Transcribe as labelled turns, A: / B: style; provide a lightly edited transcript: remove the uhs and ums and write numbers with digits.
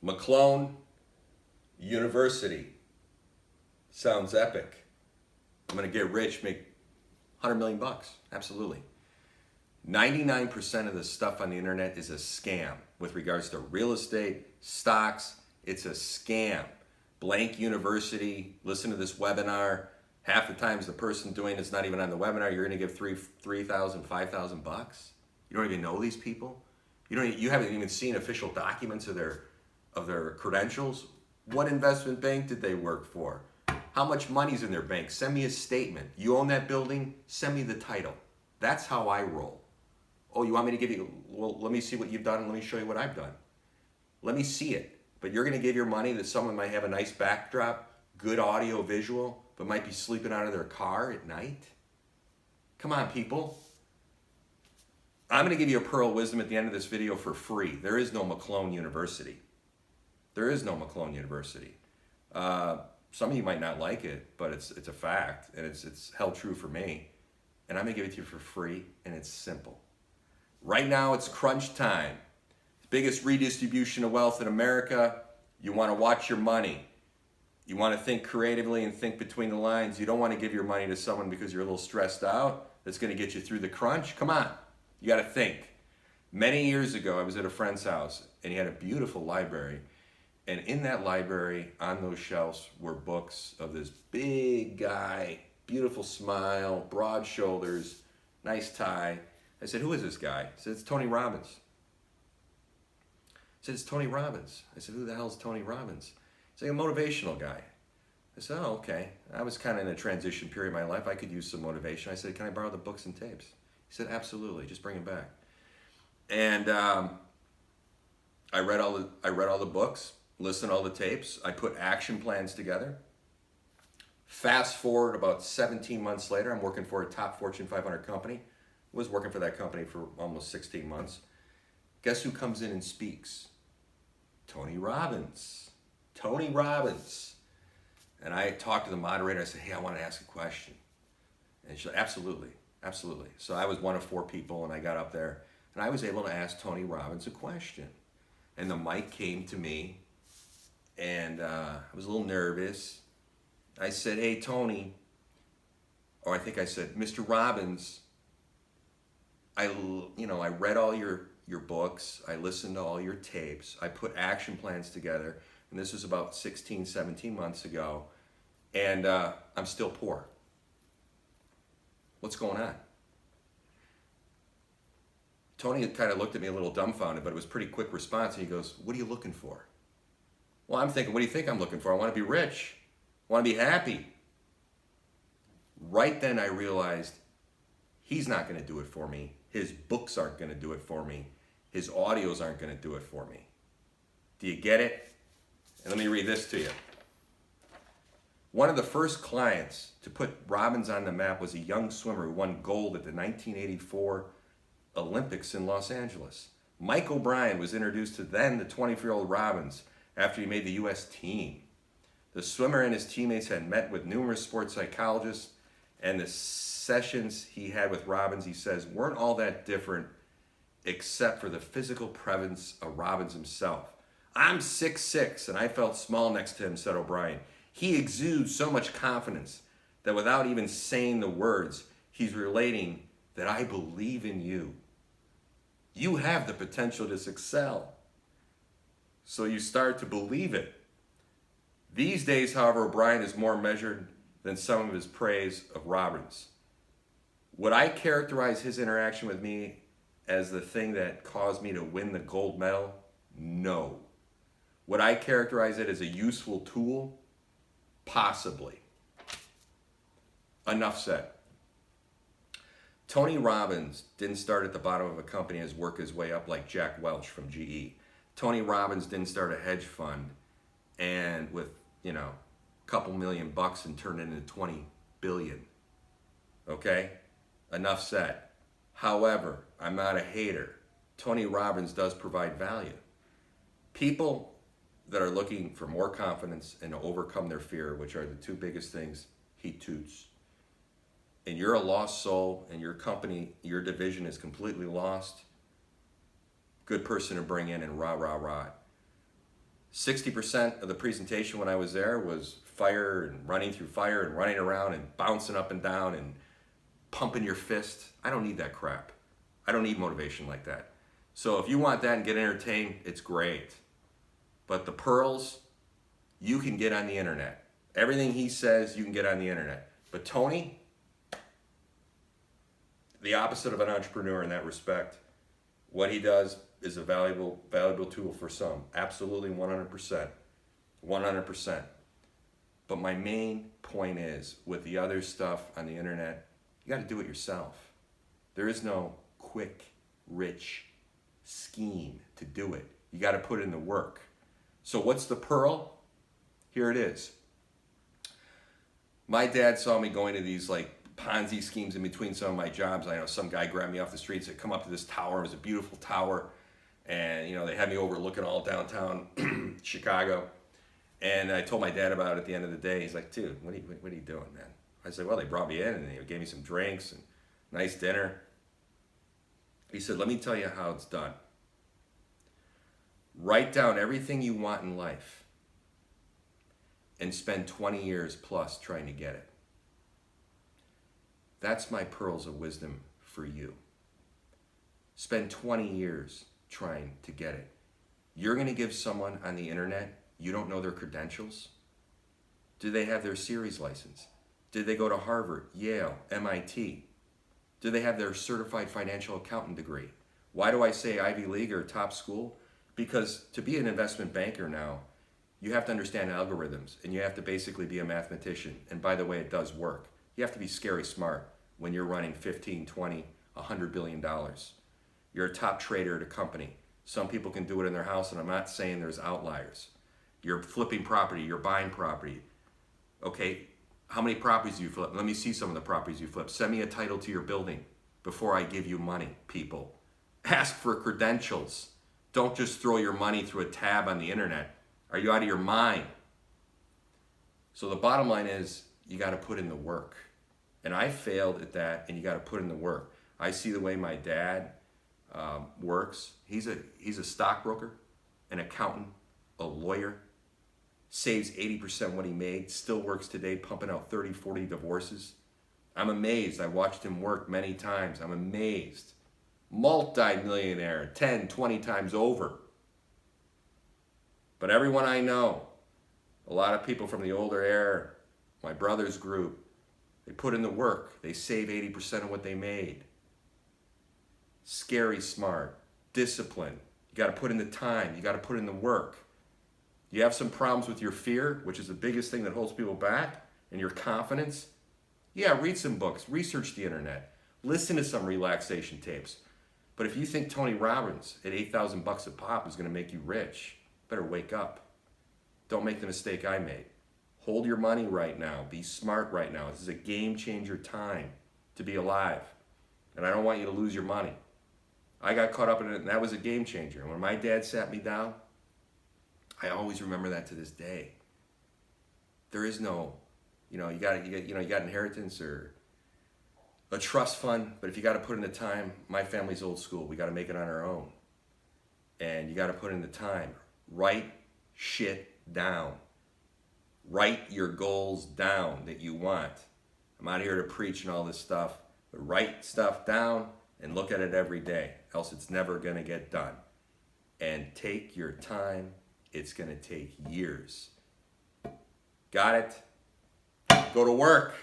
A: McClone University. Sounds epic. I'm gonna get rich, make 100 million bucks. Absolutely. 99% of the stuff on the internet is a scam with regards to real estate, stocks. It's a scam. Blank University, listen to this webinar. Half the times the person doing it's not even on the webinar, you're gonna give $3,000, $5,000. You don't even know these people. You haven't even seen official documents of their credentials. What investment bank did they work for? How much money's in their bank? Send me a statement. You own that building? Send me the title. That's how I roll. Oh, you want me to give you, well, let me see what you've done and let me show you what I've done. Let me see it. But you're gonna give your money that someone might have a nice backdrop, good audio visual, but might be sleeping out of their car at night? Come on, people. I'm gonna give you a pearl of wisdom at the end of this video for free. There is no McClone University. There is no McClone University. Some of you might not like it, but it's a fact, and it's held true for me. And I'm gonna give it to you for free, and it's simple. Right now, it's crunch time. Biggest redistribution of wealth in America. You wanna watch your money. You wanna think creatively and think between the lines. You don't wanna give your money to someone because you're a little stressed out that's gonna get you through the crunch. Come on, you gotta think. Many years ago, I was at a friend's house, and he had a beautiful library. And in that library, on those shelves, were books of this big guy, beautiful smile, broad shoulders, nice tie. I said, who is this guy? He said, it's Tony Robbins. I said, it's Tony Robbins. I said, who the hell is Tony Robbins? He's like a motivational guy. I said, oh, okay. I was kind of in a transition period in my life. I could use some motivation. I said, can I borrow the books and tapes? He said, absolutely. Just bring them back. And I read all the books. Listen to all the tapes. I put action plans together. Fast forward about 17 months later, I'm working for a top Fortune 500 company. Was working for that company for almost 16 months. Guess who comes in and speaks? Tony Robbins. Tony Robbins. And I talked to the moderator. I said, hey, I want to ask a question. And she said, absolutely, absolutely. So I was one of 4 people, and I got up there, and I was able to ask Tony Robbins a question. And the mic came to me, and I was a little nervous. I said, hey, Tony, or I think I said, Mr. Robbins, I read all your books. I listened to all your tapes. I put action plans together. And this was about 16, 17 months ago. And I'm still poor. What's going on? Tony had kind of looked at me a little dumbfounded, but it was a pretty quick response. And he goes, what are you looking for? Well, I'm thinking, what do you think I'm looking for? I want to be rich. I want to be happy. Right then I realized he's not going to do it for me. His books aren't going to do it for me. His audios aren't going to do it for me. Do you get it? And let me read this to you. One of the first clients to put Robbins on the map was a young swimmer who won gold at the 1984 Olympics in Los Angeles. Mike O'Brien was introduced to then the 24-year-old Robbins after he made the U.S. team. The swimmer and his teammates had met with numerous sports psychologists, and the sessions he had with Robbins, he says, weren't all that different except for the physical presence of Robbins himself. I'm 6'6", and I felt small next to him, said O'Brien. He exudes so much confidence that without even saying the words, he's relating that I believe in you. You have the potential to excel. So you start to believe it. These days, however, O'Brien is more measured than some of his praise of Robbins. Would I characterize his interaction with me as the thing that caused me to win the gold medal? No. Would I characterize it as a useful tool? Possibly. Enough said. Tony Robbins didn't start at the bottom of a company and work his way up like Jack Welch from GE. Tony Robbins didn't start a hedge fund and with, a couple $1 million and turn it into 20 billion. Okay? Enough said. However, I'm not a hater. Tony Robbins does provide value. People that are looking for more confidence and to overcome their fear, which are the 2 biggest things, he toots. And you're a lost soul and your company, your division is completely lost, good person to bring in and rah, rah, rah. 60% of the presentation when I was there was fire and running through fire and running around and bouncing up and down and pumping your fist. I don't need that crap. I don't need motivation like that. So if you want that and get entertained, it's great. But the pearls, you can get on the internet. Everything he says, you can get on the internet. But Tony, the opposite of an entrepreneur in that respect. What he does is a valuable tool for some. Absolutely 100%. 100%. But my main point is, with the other stuff on the internet, you got to do it yourself. There is no quick, rich scheme to do it. You got to put in the work. So what's the pearl? Here it is. My dad saw me going to these like Ponzi schemes in between some of my jobs. I know some guy grabbed me off the street and said, come up to this tower. It was a beautiful tower. And, they had me overlooking all downtown Chicago. And I told my dad about it at the end of the day. He's like, dude, what are you doing, man? I said, well, they brought me in and they gave me some drinks and nice dinner. He said, let me tell you how it's done. Write down everything you want in life and spend 20 years plus trying to get it. That's my pearls of wisdom for you. Spend 20 years trying to get it. You're going to give someone on the internet, you don't know their credentials. Do they have their series license? Did they go to Harvard, Yale, MIT? Do they have their certified financial accountant degree? Why do I say Ivy League or top school? Because to be an investment banker now, you have to understand algorithms and you have to basically be a mathematician. And by the way, it does work. You have to be scary smart when you're running 15, 20, $100 billion. You're a top trader at a company. Some people can do it in their house, and I'm not saying there's outliers. You're flipping property, you're buying property. Okay, how many properties do you flip? Let me see some of the properties you flip. Send me a title to your building before I give you money, people. Ask for credentials. Don't just throw your money through a tab on the internet. Are you out of your mind? So the bottom line is, you got to put in the work. And I failed at that, and you got to put in the work. I see the way my dad works. He's a stockbroker, an accountant, a lawyer, saves 80% what he made, still works today, pumping out 30, 40 divorces. I'm amazed. I watched him work many times. I'm amazed. Multi-millionaire, 10, 20 times over. But everyone I know, a lot of people from the older era, my brother's group, they put in the work. They save 80% of what they made. Scary smart, discipline. You got to put in the time. You got to put in the work. You have some problems with your fear, which is the biggest thing that holds people back, and your confidence. Yeah, read some books, research the internet, listen to some relaxation tapes. But if you think Tony Robbins at $8,000 a pop is going to make you rich, better wake up. Don't make the mistake I made. Hold your money right now. Be smart right now. This is a game changer time to be alive. And I don't want you to lose your money. I got caught up in it, and that was a game changer. And when my dad sat me down, I always remember that to this day. There is no, you got inheritance or a trust fund, but if you got to put in the time, my family's old school. We got to make it on our own. And you got to put in the time. Write shit down. Write your goals down that you want. I'm not here to preach and all this stuff, but write stuff down and look at it every day, else it's never going to get done. And take your time. It's going to take years. Got it? Go to work.